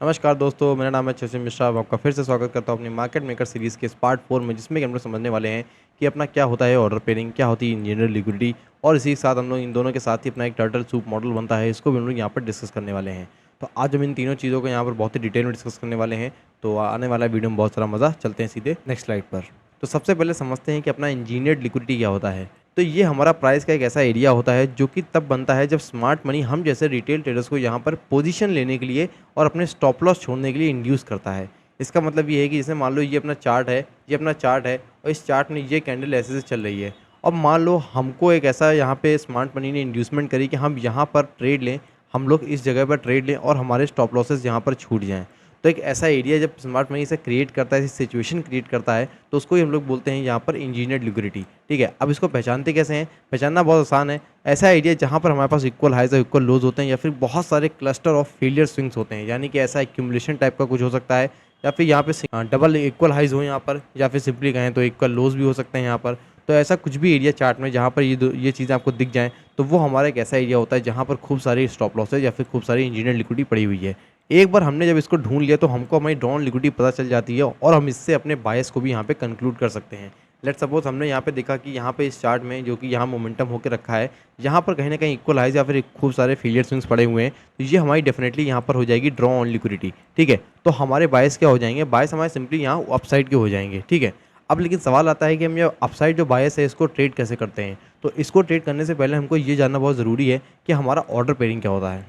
नमस्कार दोस्तों, मेरा नाम है शशि मिश्रा। मैं आपका फिर से स्वागत करता हूँ अपनी मार्केट मेकर सीरीज़ के इस पार्ट 4 में, जिसमें कि हम लोग समझने वाले हैं कि अपना क्या होता है ऑर्डर पेयरिंग, क्या होती है इंजीनियर लिक्विडिटी, और इसी के साथ हम लोग इन दोनों के साथ ही अपना एक टर्टल सूप मॉडल बनता है, इसको भी हम लोग यहाँ पर डिस्कस करने वाले हैं। तो आज हम इन तीनों चीज़ों को यहाँ पर बहुत ही डिटेल में डिस्कस करने वाले हैं। तो आने वाला वीडियो में बहुत सारा मज़ा। चलते हैं सीधे नेक्स्ट स्लाइड पर। तो सबसे पहले समझते हैं कि अपना इंजीनियर्ड लिक्विडिटी क्या होता है। तो ये हमारा प्राइस का एक ऐसा एरिया होता है जो कि तब बनता है जब स्मार्ट मनी हम जैसे रिटेल ट्रेडर्स को यहाँ पर पोजीशन लेने के लिए और अपने स्टॉप लॉस छोड़ने के लिए इंड्यूस करता है। इसका मतलब ये है कि जैसे मान लो ये अपना चार्ट है, ये अपना चार्ट है और इस चार्ट में ये कैंडल ऐसे से चल रही है। अब मान लो हमको एक ऐसा यहाँ पे स्मार्ट मनी ने इंड्यूसमेंट करी कि हम यहाँ पर ट्रेड लें, हम लोग इस जगह पर ट्रेड लें और हमारे स्टॉप लॉसेस यहाँ पर छूट जाएँ। तो एक ऐसा एरिया जब स्मार्ट मनी इसे क्रिएट करता है, ऐसी सिचुएशन क्रिएट करता है, तो उसको ही हम लोग बोलते हैं यहाँ पर इंजीनियर्ड लिक्विडिटी। ठीक है, अब इसको पहचानते कैसे हैं? पहचानना बहुत आसान है। ऐसा एरिया जहाँ पर हमारे पास इक्वल हाइज और इक्वल लोज होते हैं, या फिर बहुत सारे क्लस्टर ऑफ फेलियर स्विंग्स होते हैं, यानी कि ऐसा एक्यूमुलेशन टाइप का कुछ हो सकता है, या फिर यहाँ पे डबल इक्वल हाइज हो यहाँ पर, या फिर सिंपली कहें तो इक्वल लोज भी हो सकते हैं यहाँ पर। तो ऐसा कुछ भी एरिया चार्ट में जहाँ पर ये चीज़ें आपको दिख जाएँ, तो वो हमारा एक ऐसा एरिया होता है जहाँ पर खूब सारी स्टॉप लॉसेज या फिर खूब सारी इंजीनियर लिक्विडिटी पड़ी हुई है। एक बार हमने जब इसको ढूंढ लिया तो हमको हमारी ड्रॉन लिक्विडिटी पता चल जाती है और हम इससे अपने बायस को भी यहाँ पे कंक्लूड कर सकते हैं। लेट्स सपोज हमने यहाँ पे देखा कि यहाँ पे इस चार्ट में जो कि यहाँ मोमेंटम होकर रखा है, यहाँ पर कहीं ना कहीं इक्वल हाइज या फिर खूब सारे फेलियर स्विंग्स पड़े हुए हैं, तो ये हमारी डेफिनेटली यहाँ पर हो जाएगी ड्रॉ ऑन लिक्विडिटी। ठीक है, तो हमारे बायस क्या हो जाएंगे? बायस हमारे सिंपली यहाँ अपसाइड के हो जाएंगे। ठीक है, अब लेकिन सवाल आता है कि हम ये अपसाइड जो बायस है इसको ट्रेड कैसे करते हैं। तो इसको ट्रेड करने से पहले हमको ये जानना बहुत ज़रूरी है कि हमारा ऑर्डर पेयरिंग क्या होता है।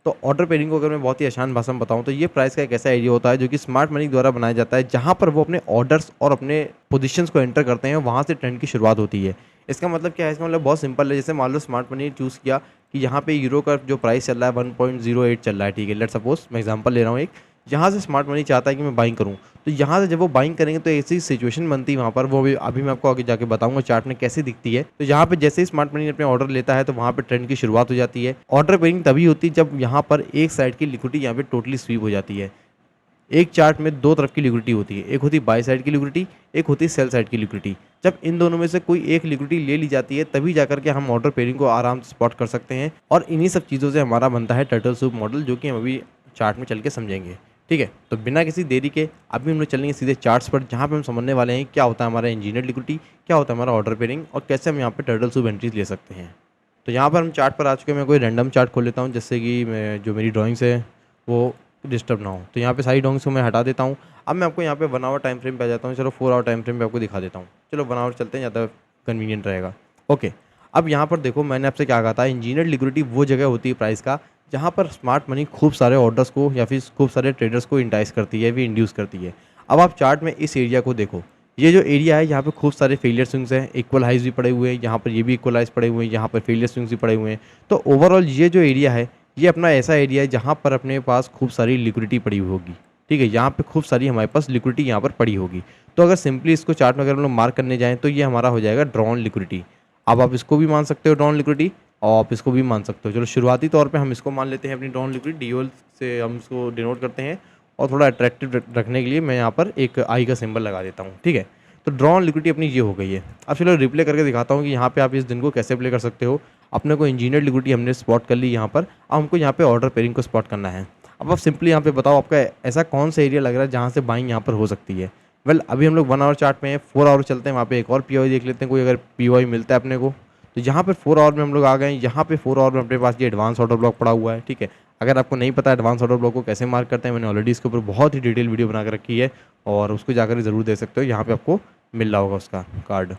तो ऑर्डर पेयरिंग को अगर मैं बहुत ही आसान भाषा में बताऊं तो ये प्राइस का एक ऐसा एरिया होता है जो कि स्मार्ट मनी द्वारा बनाया जाता है, जहां पर वो अपने ऑर्डर्स और अपने पोजीशंस को एंटर करते हैं, वहां से ट्रेंड की शुरुआत होती है। इसका मतलब क्या है? इसका मतलब बहुत सिंपल है। जैसे मान लो स्मार्ट मनी ने चूज़ किया कि यहाँ पे यूरो का जो प्राइस चल रहा है 1.08 चल रहा है। ठीक है, लेट सपोज मैं एग्जांपल ले रहा हूँ एक। यहाँ से स्मार्ट मनी चाहता है कि मैं बाइंग करूँ, तो यहाँ से जब वो बाइंग करेंगे तो ऐसी सिचुएशन बनती है वहाँ पर, वो भी अभी मैं आपको आगे जाके बताऊंगा चार्ट में कैसे दिखती है। तो यहाँ पे जैसे ही स्मार्ट मनी अपने ऑर्डर लेता है तो वहाँ पे ट्रेंड की शुरुआत हो जाती है। ऑर्डर पेयरिंग तभी होती है जब यहाँ पर एक साइड की लिक्विडिटी यहाँ पे टोटली स्वीप हो जाती है। एक चार्ट में दो तरफ की लिक्विडिटी होती है, एक होती है बाय साइड की लिक्विडिटी, एक होती है सेल साइड की लिक्विडिटी। जब इन दोनों में से कोई एक लिक्विडिटी ले ली जाती है तभी जाकर के हम ऑर्डर पेयरिंग को आराम से स्पॉट कर सकते हैं, और इन्हीं सब चीज़ों से हमारा बनता है टर्टल सूप मॉडल, जो कि हम अभी चार्ट में चल के समझेंगे। ठीक है, तो बिना किसी देरी के अभी हम लोग चलेंगे सीधे चार्ट्स पर, जहाँ पे हम समझने वाले हैं क्या होता है हमारा इंजीनियर लिक्विडिटी, क्या होता है हमारा ऑर्डर पेयरिंग, और कैसे हम यहाँ पे टर्टल सूप एंट्रीज ले सकते हैं। तो यहाँ पर हम चार्ट पर आ चुके हैं। मैं कोई रैंडम चार्ट खोल लेता हूँ जिससे कि मैं जो मेरी ड्राइंग्स है वो डिस्टर्ब ना हो। तो यहाँ पे सारी ड्राइंग्स को मैं हटा देता हूँ। अब मैं आपको यहाँ पे 1 आवर टाइम फ्रेम पे आ जाता हूँ। चलो 4 आवर टाइम फ्रेम पे आपको दिखा देता हूँ। चलो 1 आवर चलते हैं, ज़्यादा कन्वीनियंट रहेगा। ओके, अब यहाँ पर देखो मैंने आपसे क्या कहा था, इंजीनियर लिक्विडिटी वो जगह होती है प्राइस का जहाँ पर स्मार्ट मनी खूब सारे ऑर्डर्स को या फिर खूब सारे ट्रेडर्स को इंटाइस करती है, भी इंड्यूस करती है। अब आप चार्ट में इस एरिया को देखो, ये जो एरिया है यहाँ पे खूब सारे फेलियर स्विंग्स हैं, इक्वल हाइज भी पड़े हुए हैं, यहाँ पर ये भी इक्वल हाइज पड़े हुए हैं, यहाँ पर फेलियर स्विंग्स भी पड़े हुए हैं। तो ओवरऑल ये जो एरिया है ये अपना ऐसा एरिया है जहाँ पर अपने पास खूब सारी लिक्विडिटी पड़ी हुई होगी। ठीक है, यहाँ पे खूब सारी हमारे पास लिक्विडिटी यहाँ पर पड़ी होगी। तो अगर सिंपली इसको चार्ट में अगर हम लोग मार्क करने जाएँ तो ये हमारा हो जाएगा ड्रॉन लिक्विडिटी। अब आप इसको भी मान सकते हो ड्रॉन लिक्विडिटी, और आप इसको भी मान सकते हो। चलो शुरुआती तौर पे हम इसको मान लेते हैं अपनी ड्रॉन लिक्विडिटी, डीओएल से हम इसको डिनोट करते हैं, और थोड़ा अट्रैक्टिव रखने के लिए मैं यहाँ पर एक आई का सिंबल लगा देता हूँ। ठीक है, तो ड्रॉन लिक्विडिटी अपनी ये हो गई है। अब चलो रिप्ले करके दिखाता हूँ कि यहाँ पे आप इस दिन को कैसे प्ले कर सकते हो। अपने को इंजीनियर लिक्विडिटी हमने स्पॉट कर ली यहाँ पर, अब हमको यहाँ पे ऑर्डर पेयरिंग को स्पॉट करना है। अब आप सिंपली यहाँ पे बताओ आपका ऐसा कौन सा एरिया लग रहा है जहाँ से बाइंग यहाँ पर हो सकती है। वेल अभी हम लोग 1 आवर चार्ट में हैं, 4 आवर चलते हैं, वहाँ पे एक और पीओआई देख लेते हैं, कोई अगर पीओआई मिलता है अपने को। तो यहाँ पे 4 आवर में हम लोग आ गए हैं। यहाँ पे 4 आवर में अपने पास ये एडवांस ऑर्डर ब्लॉक पड़ा हुआ है। ठीक है, अगर आपको नहीं पता एडवांस ऑर्डर ब्लॉक को कैसे मार्क करते हैं, मैंने ऑलरेडी इसके ऊपर बहुत ही डिटेल वीडियो बना कर रखी है, और उसको जाकर ज़रूर देख सकते हो। यहाँ पे आपको मिल रहा होगा उसका कार्ड।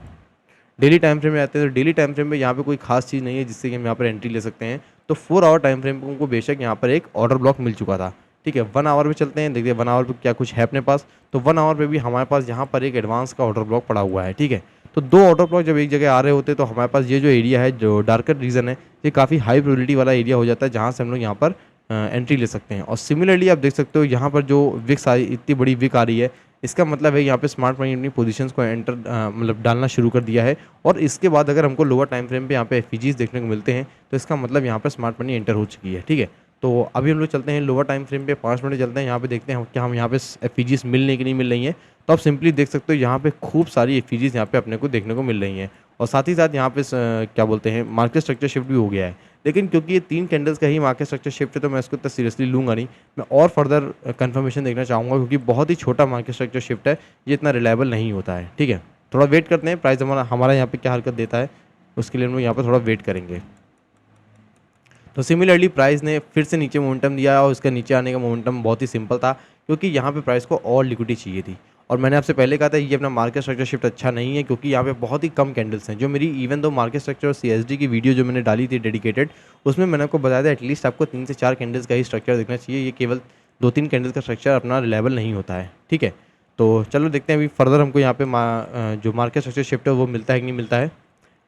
डेली टाइम फ्रेम में आते हैं तो डेली टाइम फ्रेम में यहाँ पे कोई खास चीज़ नहीं है जिससे कि हम यहाँ पर एंट्री ले सकते हैं। तो 4 आवर टाइम फ्रेम पे उनको बेशक यहाँ पर एक ऑर्डर ब्लॉक मिल चुका था। ठीक है, 1 आवर पे चलते हैं, देखते हैं 1 आवर पे क्या कुछ है अपने पास। तो 1 आवर पे भी हमारे पास यहाँ पर एक एडवांस का ऑर्डर ब्लॉक पड़ा हुआ है। ठीक है, तो 2 ऑर्डर ब्लॉक जब एक जगह आ रहे होते हैं तो हमारे पास ये जो एरिया है, जो डार्कर रीजन है, ये काफ़ी हाई प्रोबेबिलिटी वाला एरिया हो जाता है जहाँ से हम लोग यहाँ पर एंट्री ले सकते हैं। और सिमिलरली आप देख सकते हो यहाँ पर जो विक्स आ रही, इतनी बड़ी विक आ रही है, इसका मतलब है यहाँ पे स्मार्ट मनी अपनी पोजीशंस को एंटर मतलब डालना शुरू कर दिया है। और इसके बाद अगर हमको लोअर टाइम फ्रेम पे यहाँ पे एफईजीज देखने को मिलते हैं तो इसका मतलब यहाँ पे स्मार्ट मनी एंटर हो चुकी है। ठीक है, तो अभी हम लोग चलते हैं लोअर टाइम फ्रेम पे, 5 मिनट चलते हैं, यहाँ पे देखते हैं क्या हम यहाँ पे एफईजीज मिलने की नहीं मिल रही हैं। तो आप सिंपली देख सकते हो यहाँ पे खूब सारी एफईजीज यहाँ पे अपने को देखने को मिल रही हैं, और साथ ही साथ यहाँ पे क्या बोलते हैं मार्केट स्ट्रक्चर शिफ्ट भी हो गया है। लेकिन क्योंकि ये 3 कैंडल्स का ही मार्केट स्ट्रक्चर शिफ्ट है तो मैं इसको इतना सीरियसली लूँगा नहीं, मैं और फर्दर कंफर्मेशन देखना चाहूँगा क्योंकि बहुत ही छोटा मार्केट स्ट्रक्चर शिफ्ट है, ये इतना रिलायबल नहीं होता है। ठीक है, थोड़ा वेट करते हैं प्राइस हमारा हमारा यहाँ पे क्या हरकत देता है, उसके लिए हम लोग यहाँ पर थोड़ा वेट करेंगे। तो सिमिलरली प्राइस ने फिर से नीचे मोमेंटम दिया और इसका नीचे आने का मोमेंटम बहुत ही सिंपल था क्योंकि यहाँ पे प्राइस को और लिक्विडिटी चाहिए थी। और मैंने आपसे पहले कहा था ये अपना मार्केट स्ट्रक्चर शिफ्ट अच्छा नहीं है क्योंकि यहाँ पे बहुत ही कम कैंडल्स हैं। जो मेरी इवन दो मार्केट स्ट्रक्चर और सीएसडी की वीडियो जो मैंने डाली थी डेडिकेटेड, उसमें मैंने आपको बताया था एटलीस्ट आपको 3 से 4 कैंडल्स का ही स्ट्रक्चर देखना चाहिए, ये केवल 2-3 कैंडल्स का स्ट्रक्चर अपना रिलायबल नहीं होता है। ठीक है, तो चलो देखते हैं अभी फर्दर हमको यहाँ पे जो मार्केट स्ट्रक्चर शिफ्ट है वो मिलता है कि नहीं मिलता है।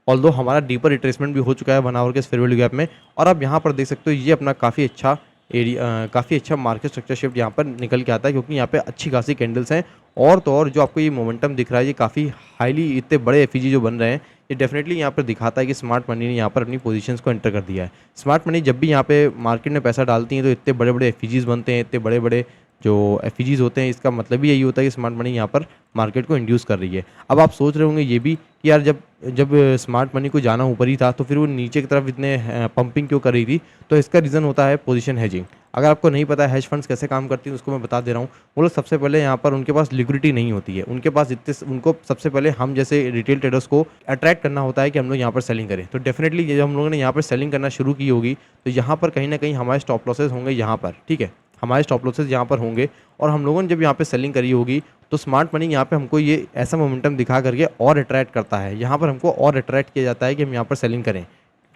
ऑल्दो हमारा डीपर रिट्रेसमेंट भी हो चुका है 1 आवर के फेयर वैल्यू गैप में, और आप यहाँ पर देख सकते हो ये अपना काफ़ी अच्छा काफ़ी अच्छा मार्केट स्ट्रक्चर शिफ्ट यहाँ पर निकल के आता है क्योंकि यहाँ पे अच्छी खासी कैंडल्स हैं। और तो और जो आपको ये मोमेंटम दिख रहा है ये काफ़ी हाईली इतने बड़े एफईजी जो बन रहे हैं, ये डेफिनेटली यहाँ पर दिखाता है कि स्मार्ट मनी ने यहाँ पर अपनी पोजीशंस को एंटर कर दिया है। स्मार्ट मनी जब भी यहाँ पे मार्केट में पैसा डालती हैं तो इतने बड़े बड़े एफईजीज बनते हैं, इतने बड़े बड़े जो एफईजीज होते हैं, इसका मतलब भी यही होता है कि स्मार्ट मनी यहाँ पर मार्केट को इंड्यूस कर रही है। अब आप सोच रहे होंगे ये भी कि यार जब जब स्मार्ट मनी को जाना ऊपर ही था तो फिर वो नीचे की तरफ इतने पंपिंग क्यों कर रही थी, तो इसका रीज़न होता है पोजीशन हेजिंग। अगर आपको नहीं पता है हेज फंड्स कैसे काम करती हैं उसको मैं बता दे रहा हूँ। वो लोग सबसे पहले यहाँ पर उनके पास लिक्विडिटी नहीं होती है, उनके पास इतने उनको सबसे पहले हम जैसे रिटेल ट्रेडर्स को अट्रैक्ट करना होता है कि हम लोग यहाँ पर सेलिंग करें। तो डेफिनेटली जब हम लोगों ने यहाँ पर सेलिंग करना शुरू की होगी तो यहाँ पर कहीं ना कहीं हमारे स्टॉप लॉसेस होंगे यहाँ पर। ठीक है, हमारे स्टॉप लॉसेस यहाँ पर होंगे और हम लोगों ने जब यहाँ पे सेलिंग करी होगी तो स्मार्ट मनी यहाँ पे हमको ये ऐसा मोमेंटम दिखा करके और अट्रैक्ट करता है, यहाँ पर हमको और अट्रैक्ट किया जाता है कि हम यहाँ पर सेलिंग करें।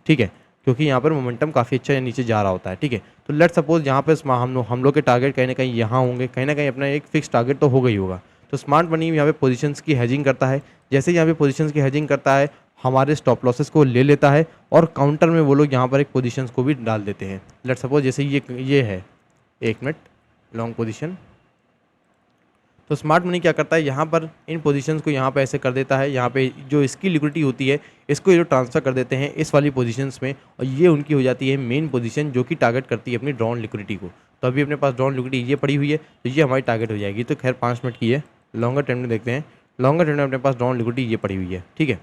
ठीक है, क्योंकि यहाँ पर मोमेंटम काफ़ी अच्छा नीचे जा रहा होता है। ठीक है, तो लेट सपोज यहाँ पे हम लोग के टारगेट कहीं ना कहीं यहाँ होंगे, कहीं ना कहीं अपना एक फिक्स टारगेट तो होगा ही होगा। तो स्मार्ट मनी यहाँ पे पोजीशंस की हेजिंग करता है, जैसे यहाँ पे पोजीशंस की हेजिंग करता है हमारे स्टॉप लॉसेस को ले लेता है और काउंटर में वो लोग यहाँ पर एक पोजीशंस को भी डाल देते हैं। लेट सपोज जैसे ये है 1 मिनट लॉन्ग पोजीशन, तो स्मार्ट मनी क्या करता है यहाँ पर इन पोजीशंस को यहाँ पे ऐसे कर देता है, यहाँ पे जो इसकी लिक्विडिटी होती है इसको ये जो ट्रांसफ़र कर देते हैं इस वाली पोजीशंस में, और ये उनकी हो जाती है मेन पोजीशन जो कि टारगेट करती है अपनी ड्रॉन लिक्विडिटी को। तो अभी अपने पास ड्रॉन लिक्विडिटी ये पड़ी हुई है तो ये हमारी टारगेट हो जाएगी। तो खैर 5 मिनट की है, लॉन्गर टाइम में देखते हैं। लॉन्गर टाइम में अपने पास ड्रॉन लिक्विडिटी ये पड़ी हुई है। ठीक है,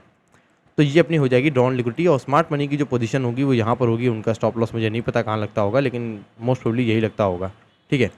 तो ये अपनी हो जाएगी ड्रॉन लिक्विडिटी और स्मार्ट मनी की जो पोजीशन होगी वो यहाँ पर होगी। उनका स्टॉप लॉस मुझे नहीं पता कहाँ लगता होगा, लेकिन मोस्ट प्रोबेबली यही लगता होगा। ठीक है,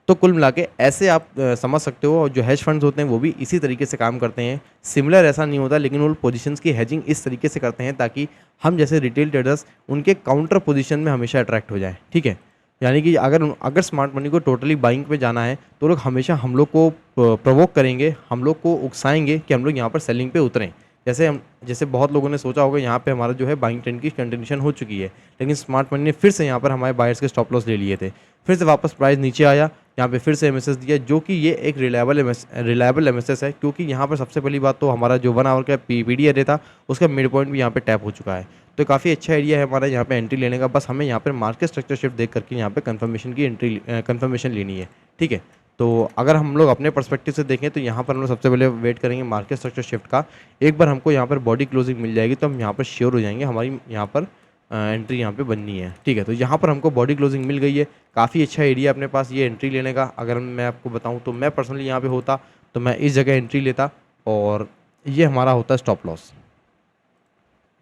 तो कुल मिला के ऐसे आप समझ सकते हो, और जो हेज फंड्स होते हैं वो भी इसी तरीके से काम करते हैं। सिमिलर ऐसा नहीं होता, लेकिन वो पोजीशंस की हेजिंग इस तरीके से करते हैं ताकि हम जैसे रिटेल ट्रेडर्स उनके काउंटर पोजीशन में हमेशा अट्रैक्ट हो जाए। ठीक है, यानी कि अगर स्मार्ट मनी को टोटली बाइंग पे जाना है तो लोग हमेशा हम लोग को प्रोवोक करेंगे, हम लोग को उकसाएंगे कि हम लोग यहाँ पर सेलिंग पे उतरें। जैसे बहुत लोगों ने सोचा होगा यहाँ पे हमारा जो है बाइंग ट्रेंड की कंटिन्यूशन हो चुकी है, लेकिन स्मार्ट मनी ने फिर से यहाँ पर हमारे बायर्स के स्टॉप लॉस ले लिए थे, फिर से वापस प्राइस नीचे आया, यहाँ पे फिर से एमएसएस दिया जो कि ये एक रिलायबल एमएसएस है क्योंकि यहाँ पर सबसे पहली बात तो हमारा जो 1 आवर का पीडी एरिया था उसका मिड पॉइंट भी यहाँ पे टैप हो चुका है। तो काफ़ी अच्छा एरिया है हमारा यहाँ पे एंट्री लेने का, बस हमें यहाँ पर मार्केट स्ट्रक्चर शिफ्ट देख करके यहाँ पे कन्फर्मेशन लेनी है। ठीक है, तो अगर हम लोग अपने पर्सपेक्टिव से देखें तो यहाँ पर हम लोग सबसे पहले वेट करेंगे मार्केट स्ट्रक्चर शिफ्ट का। एक बार हमको यहाँ पर बॉडी क्लोजिंग मिल जाएगी तो हम यहाँ पर श्योर हो जाएंगे हमारी यहाँ पर एंट्री यहाँ पे बननी है। ठीक है, तो यहाँ पर हमको बॉडी क्लोजिंग मिल गई है, काफ़ी अच्छा एरिया अपने पास ये एंट्री लेने का। अगर मैं आपको बताऊँ तो मैं पर्सनली यहाँ पे होता तो मैं इस जगह एंट्री लेता और ये हमारा होता है stop loss.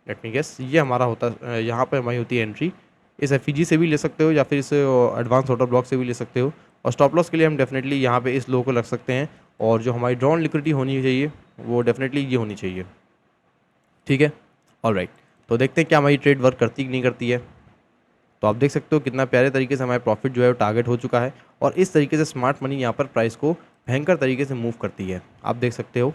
Let me guess, ये हमारा होता यहाँ पर हमारी होती है एंट्री। इस एफईजी से भी ले सकते हो या फिर इस एडवांस ऑर्डर ब्लॉक से भी ले सकते हो, और स्टॉप लॉस के लिए हम डेफिनेटली यहाँ पे इस लो को लग सकते हैं, और जो हमारी ड्रॉन लिक्विडिटी होनी चाहिए वो डेफिनेटली ये होनी चाहिए। ठीक है, ऑलराइट, तो देखते हैं क्या हमारी ट्रेड वर्क करती कि नहीं करती है। तो आप देख सकते हो कितना प्यारे तरीके से हमारा प्रॉफिट जो है वो टारगेट हो चुका है, और इस तरीके से स्मार्ट मनी यहाँ पर प्राइस को भयंकर तरीके से मूव करती है, आप देख सकते हो।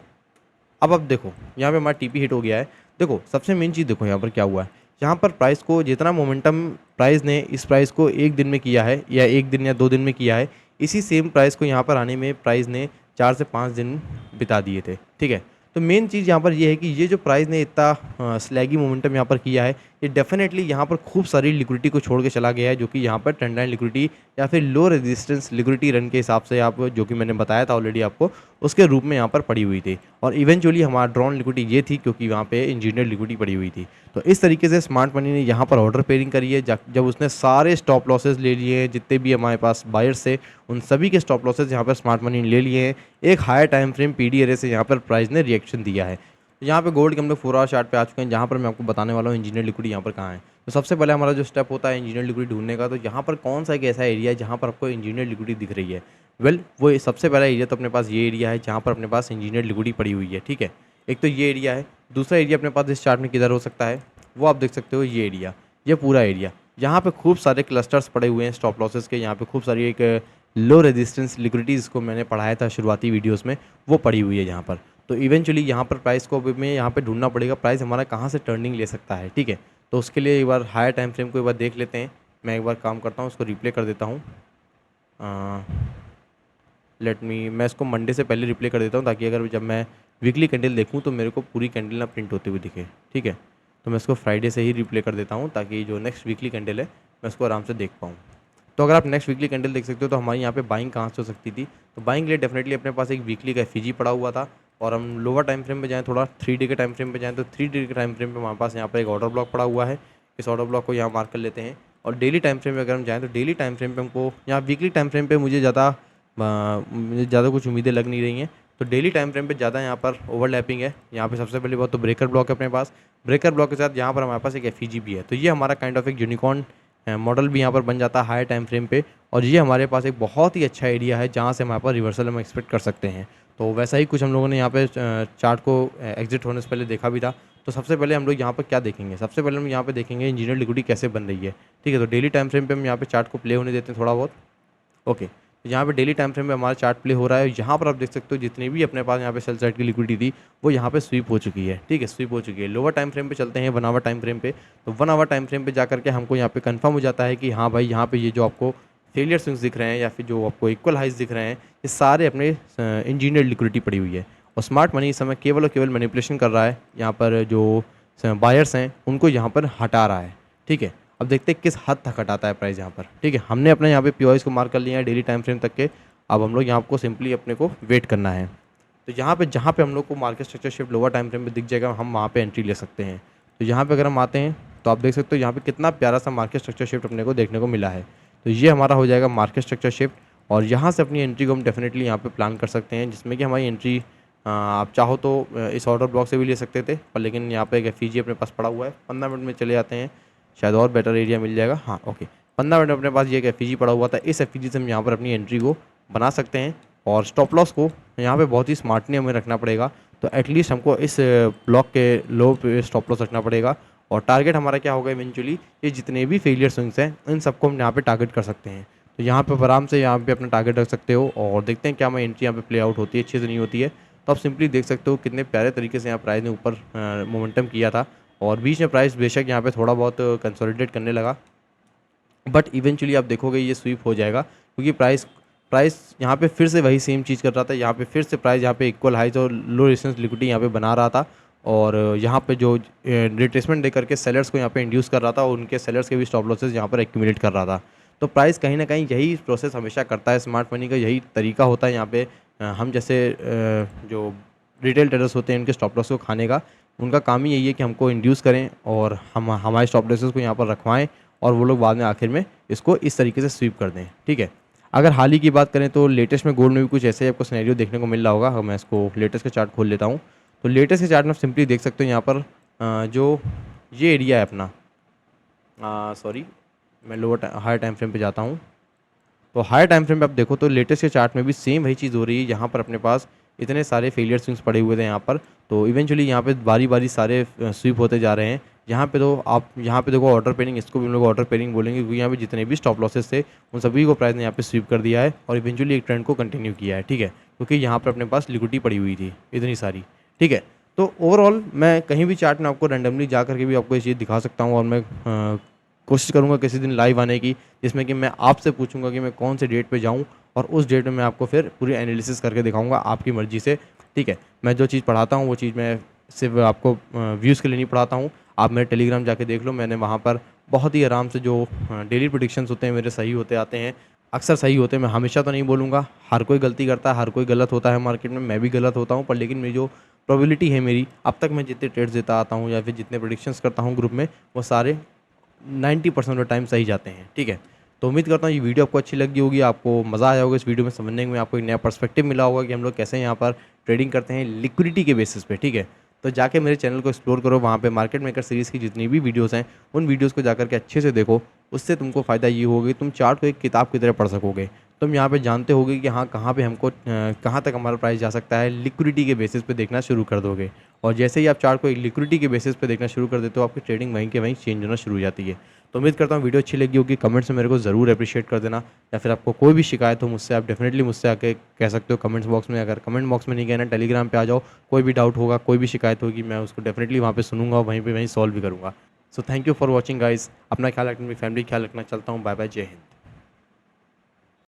अब देखो यहाँ पे हमारा टीपी हिट हो गया है। देखो सबसे मेन चीज़ देखो यहाँ पर क्या हुआ है, यहाँ पर प्राइस को जितना मोमेंटम प्राइस ने इस प्राइस को 1 दिन में किया है या 1 दिन या 2 दिन में किया है, इसी सेम प्राइस को यहाँ पर आने में प्राइस ने 4 से 5 दिन बिता दिए थे। ठीक है, तो मेन चीज़ यहाँ पर ये है कि ये जो प्राइस ने इतना स्लैगी मोमेंटम यहाँ पर किया है, ये डेफिनेटली यहाँ पर खूब सारी लिक्विडिटी को छोड़ के चला गया है, जो कि यहाँ पर ट्रेंड लाइन लिक्विडिटी या फिर लो रेजिस्टेंस लिक्विडिटी रन के हिसाब से आप जो कि मैंने बताया था ऑलरेडी आपको, उसके रूप में यहाँ पर पड़ी हुई थी। और इवेंचुअली हमारा ड्रॉन लिक्विडिटी ये थी क्योंकि वहाँ पे इंजीनियर लिक्विडिटी पड़ी हुई थी। तो इस तरीके से स्मार्ट मनी ने यहाँ पर ऑर्डर पेयरिंग करी है, जब उसने सारे स्टॉप लॉसेज ले लिए हैं जितने भी हमारे पास बायर्स थे, उन सभी के स्टॉप लॉसेज यहाँ पर स्मार्ट मनी ने ले लिए हैं। एक higher time frame PD array से यहाँ पर प्राइस ने रिएक्शन दिया है। तो यहाँ पे गोल्ड के हम लोग 4 आवर चार्ट पे आ चुके हैं, जहाँ पर मैं आपको बताने वाला हूँ इंजीनियर लिक्विडिटी यहाँ पर कहाँ है। तो सबसे पहले हमारा जो स्टेप होता है इंजीनियर लिक्विडिटी ढूंढने का, तो यहाँ पर कौन सा एक ऐसा एरिया है जहाँ पर आपको इंजीनियर लिक्विडिटी दिख रही है। वो सबसे पहला एरिया तो अपने पास ये एरिया है जहाँ पर अपने पास इंजीनियर लिक्विडिटी पड़ी हुई है, ठीक है। एक तो ये एरिया है। दूसरा एरिया अपने पास इस चार्ट में किधर हो सकता है, वो आप देख सकते हो, ये एरिया, ये पूरा एरिया। यहाँ पे खूब सारे क्लस्टर्स पड़े हुए हैं स्टॉप लॉसेस के। यहाँ पे खूब सारी एक लो रेजिस्टेंस लिक्विडिटी, जिसको मैंने पढ़ाया था शुरुआती वीडियोस में, वो पड़ी हुई है यहाँ पर। तो इवेंचुअली यहाँ पर प्राइस को में यहाँ पे ढूंढना पड़ेगा, प्राइस हमारा कहाँ से टर्निंग ले सकता है, ठीक है। तो उसके लिए एक बार हायर टाइम फ्रेम को एक बार देख लेते हैं। मैं एक बार काम करता हूँ, उसको रिप्ले कर देता हूँ। मैं इसको मंडे से पहले रिप्ले कर देता हूँ, ताकि अगर जब मैं वीकली कैंडल देखूँ तो मेरे को पूरी कैंडल ना प्रिंट होती हुई दिखे, ठीक है। तो मैं इसको फ्राइडे से ही रिप्ले कर देता हूँ, ताकि जो नेक्स्ट वीकली कैंडल है मैं उसको आराम से देख पाऊँ। तो अगर आप नेक्स्ट वीकली कैंडल देख सकते हो, तो हमारी यहाँ पे बाइंग कहाँ से हो सकती थी। तो बाइंग के लिए डेफिनेटली अपने पास एक वीकली का एफईजी पड़ा हुआ था। और हम लोअर टाइम फ्रेम पे जाएँ, थोड़ा 3 डे के टाइम फ्रेम पे जाएँ, तो 3 डे के टाइम फ्रेम पे हमारे पास यहाँ पर एक ऑर्डर ब्लॉक पड़ा हुआ है। इस ऑर्डर ब्लॉक को यहाँ मार्क कर लेते हैं। और डेली टाइम फ्रेम पे अगर हम जाएँ, तो डेली टाइम फ्रेम पे हमको, यहाँ वीकली टाइम फ्रेम पे मुझे ज़्यादा कुछ उम्मीदें लग नहीं रही हैं। तो डेली टाइम फ्रेम पे ज़्यादा यहाँ पर ओवरलैपिंग है। यहाँ पे सबसे पहले बात तो ब्रेकर ब्लॉक है अपने पास। ब्रेकर ब्लॉक के साथ यहाँ पर हमारे पास एक एफईजी भी है। तो ये हमारा काइंड ऑफ एक यूनिकॉर्न मॉडल भी यहाँ पर बन जाता है हायर टाइम फ्रेम पे। और ये हमारे पास एक बहुत ही अच्छा एरिया है जहाँ से हमारे पास रिवर्सल हम एक्सपेक्ट कर सकते हैं। तो वैसा ही कुछ हम लोगों ने यहाँ पे चार्ट को एग्जिट होने से पहले देखा भी था। तो सबसे पहले हम लोग यहाँ पर क्या देखेंगे, सबसे पहले हम यहाँ पे देखेंगे इंजीनियर लिक्विडिटी कैसे बन रही है, ठीक है। तो डेली टाइम फ्रेम पे हम यहाँ पे चार्ट को प्ले होने देते हैं थोड़ा बहुत, ओके। तो यहाँ पे डेली टाइम फ्रेम में हमारा चार्ट प्ले हो रहा है। यहाँ पर आप देख सकते हो जितनी भी अपने पास यहाँ पे सेल साइड की लिक्विडिटी थी, वो यहाँ पे स्वीप हो चुकी है, ठीक है, स्वीप हो चुकी है। लोअर टाइम फ्रेम पे चलते हैं 1 आवर टाइम फ्रेम पे। तो 1 आवर टाइम फ्रेम पे जा करके हमको यहाँ पे कंफर्म हो जाता है कि हाँ भाई, यहाँ पे ये जो आपको फेलियर स्विंग्स दिख रहे हैं या फिर जो आपको इक्वल हाइज दिख रहे हैं, ये सारे अपने इंजीनियर लिक्विडिटी पड़ी हुई है। और स्मार्ट मनी इस समय केवल और केवल मैनिपुलेशन कर रहा है। यहाँ पर जो बायर्स हैं उनको यहाँ पर हटा रहा है, ठीक है। अब देखते हैं किस हद तक हटाता है प्राइस यहाँ पर, ठीक है। हमने अपने यहाँ पे पीओएस को मार्क कर लिया है डेली टाइम फ्रेम तक के। अब हम लोग यहाँ को सिंपली अपने को वेट करना है। तो यहाँ पे जहाँ पे हम लोग को market structure shift lower time frame पे दिख जाएगा, हम वहाँ पे एंट्री ले सकते हैं। तो यहाँ पे अगर हम आते हैं, तो आप देख सकते हो यहाँ पे कितना प्यारा सा मार्केट स्ट्रक्चर शिफ्ट अपने को देखने को मिला है। तो ये हमारा हो जाएगा मार्केट स्ट्रक्चर शिफ्ट। और यहाँ से अपनी एंट्री को हम डेफिनेटली यहाँ पे प्लान कर सकते हैं, जिसमें कि हमारी एंट्री आप चाहो तो इस ऑर्डर ब्लॉक से भी ले सकते थे, पर लेकिन यहाँ पे एक एफईजी अपने पास पड़ा हुआ है। 15 मिनट में चले जाते हैं, शायद और बेटर एरिया मिल जाएगा। हाँ, ओके, 15 मिनट में अपने पास ये एक एफईजी पड़ा हुआ था। इस एफईजी से हम यहाँ पर अपनी एंट्री को बना सकते हैं। और स्टॉप लॉस को यहाँ पे बहुत ही स्मार्टली हमें रखना पड़ेगा। तो एटलीस्ट हमको इस ब्लॉक के लो पे स्टॉप लॉस रखना पड़ेगा। और टारगेट हमारा क्या होगा इवेंचुअली, ये जितने भी फेलियर स्विंग्स हैं इन सबको हम यहाँ पे टारगेट कर सकते हैं। तो यहाँ पे आराम से यहाँ पे अपना टारगेट रख सकते हो। और देखते हैं क्या हमारी एंट्री यहाँ पे प्ले आउट होती है, अच्छी से नहीं होती है। तो आप सिंपली देख सकते हो कितने प्यारे तरीके से यहाँ प्राइस ने ऊपर मोमेंटम किया था। और बीच में प्राइस बेशक यहाँ पे थोड़ा बहुत कंसोलिडेट करने लगा, बट इवेंचुअली आप देखोगे ये स्वीप हो जाएगा, क्योंकि प्राइस यहाँ पे फिर से वही सेम चीज़ कर रहा था। यहाँ पे फिर से प्राइस यहाँ पे इक्वल हाइज और लो रेजिस्टेंस लिक्विडिटी यहाँ पे बना रहा था। और यहाँ पे जो रिट्रेसमेंट दे करके सेलर्स को यहाँ पे इंड्यूस कर रहा था, और उनके सेलर्स के भी स्टॉप लॉसेस यहाँ पर एक्यूमुलेट कर रहा था। तो प्राइस कहीं ना कहीं यही प्रोसेस हमेशा करता है, स्मार्ट मनी का यही तरीका होता है। यहाँ पे हम जैसे जो रिटेल ट्रेडर्स होते हैं उनके स्टॉप लॉस को खाने का, उनका काम ही यही है कि हमको इंड्यूस करें और हम हमारे स्टॉप लॉसेस को यहाँ पर रखवाएं, और वो लोग बाद में आखिर में इसको इस तरीके से स्वीप कर दें, ठीक है। अगर हाल ही की बात करें तो लेटेस्ट में गोल्ड में भी कुछ ऐसे ही आपको सिनेरियो देखने को मिल रहा होगा। मैं इसको लेटेस्ट का चार्ट खोल लेता हूँ। तो लेटेस्ट के चार्ट में सिंपली देख सकते हो यहाँ पर जो ये एरिया है अपना, सॉरी मैं हायर टाइम फ्रेम पे जाता हूँ। तो हायर टाइम फ्रेम पे आप देखो तो लेटेस्ट के चार्ट में भी सेम वही चीज़ हो रही है। यहाँ पर अपने पास इतने सारे फेलियर स्विंग्स पड़े हुए थे यहाँ पर। तो इवेंचुअली यहाँ पे बारी बारी सारे स्वीप होते जा रहे हैं। यहाँ पे तो आप यहाँ पे देखो ऑर्डर पेयरिंग, इसको भी हम लोग ऑर्डर पेयरिंग बोलेंगे, क्योंकि यहाँ पे जितने भी स्टॉप लॉसेस थे उन सभी को प्राइस ने यहाँ पे स्वीप कर दिया है और इवेंचुअली एक ट्रेंड को कंटिन्यू किया है, ठीक है। क्योंकि यहाँ पर अपने पास लिक्विडिटी पड़ी हुई थी इतनी सारी, ठीक है। तो ओवरऑल मैं कहीं भी चार्ट में आपको रैंडमली जा करके भी आपको ये चीज़ दिखा सकता हूँ। और मैं कोशिश करूँगा किसी दिन लाइव आने की, जिसमें कि मैं आपसे पूछूंगा कि मैं कौन से डेट पे जाऊँ, और उस डेट में मैं आपको फिर पूरी एनालिसिस करके दिखाऊंगा आपकी मर्ज़ी से, ठीक है। मैं जो चीज़ पढ़ाता हूँ वो चीज़ मैं सिर्फ आपको व्यूज़ के लिए नहीं पढ़ाता हूँ। आप मेरे टेलीग्राम जाके देख लो, मैंने वहाँ पर बहुत ही आराम से जो डेली प्रेडिक्शंस होते हैं मेरे सही होते आते हैं, अक्सर सही होते हैं। मैं हमेशा तो नहीं बोलूँगा, हर कोई गलती करता है, हर कोई गलत होता है मार्केट में, मैं भी गलत होता हूँ, पर लेकिन मेरी जो प्रोबेबिलिटी है मेरी, अब तक मैं जितने ट्रेड्स देता आता हूँ या फिर जितने प्रेडिक्शंस करता हूँ ग्रुप में, वो सारे 90% ऑफ टाइम सही जाते हैं, ठीक है। तो उम्मीद करता हूँ ये वीडियो आपको अच्छी लगी होगी, आपको मज़ा आया होगा इस वीडियो में समझने में, आपको एक नया पर्सपेक्टिव मिला होगा कि हम लोग कैसे यहाँ पर ट्रेडिंग करते हैं लिक्विडिटी के बेसिस पे, ठीक है। तो जाके मेरे चैनल को एक्सप्लोर करो, वहाँ पे मार्केट मेकर सीरीज़ की जितनी भी वीडियोस हैं उन वीडियोस को जाकर के अच्छे से देखो। उससे तुमको फ़ायदा ये होगा कि तुम चार्ट को एक किताब की तरह पढ़ सकोगे। तुम यहाँ पे जानते होगे कि हाँ, कहाँ पे हमको कहाँ तक हमारा प्राइस जा सकता है, लिक्विडिटी के बेसिस पे देखना शुरू कर दोगे। और जैसे ही आप चार्ट को एक लिक्विडिटी के बेसिस पे देखना शुरू कर देते हो, आपकी ट्रेडिंग वहीं के वहीं चेंज होना शुरू हो जाती है। तो उम्मीद करता हूँ वीडियो अच्छी लगी होगी। कमेंट्स में मेरे को ज़रूर अप्रिशिएट कर देना, या फिर आपको कोई भी शिकायत हो मुझसे, आप डेफिनेटली मुझसे आके कह सकते हो कमेंट्स बॉक्स में। अगर कमेंट बॉक्स में नहीं कहना, टेलीग्राम पे आ जाओ, कोई भी डाउट होगा, कोई भी शिकायत होगी, मैं उसको डेफिनेटली वहाँ पे सुनूंगा और वहीं पे वहीं सॉल्व भी करूँगा। So thank you for watching guys. अपना ख्याल रखना, अपनी फैमिली का ख्याल रखना। चलता हूँ, बाय बाय, जय हिंद।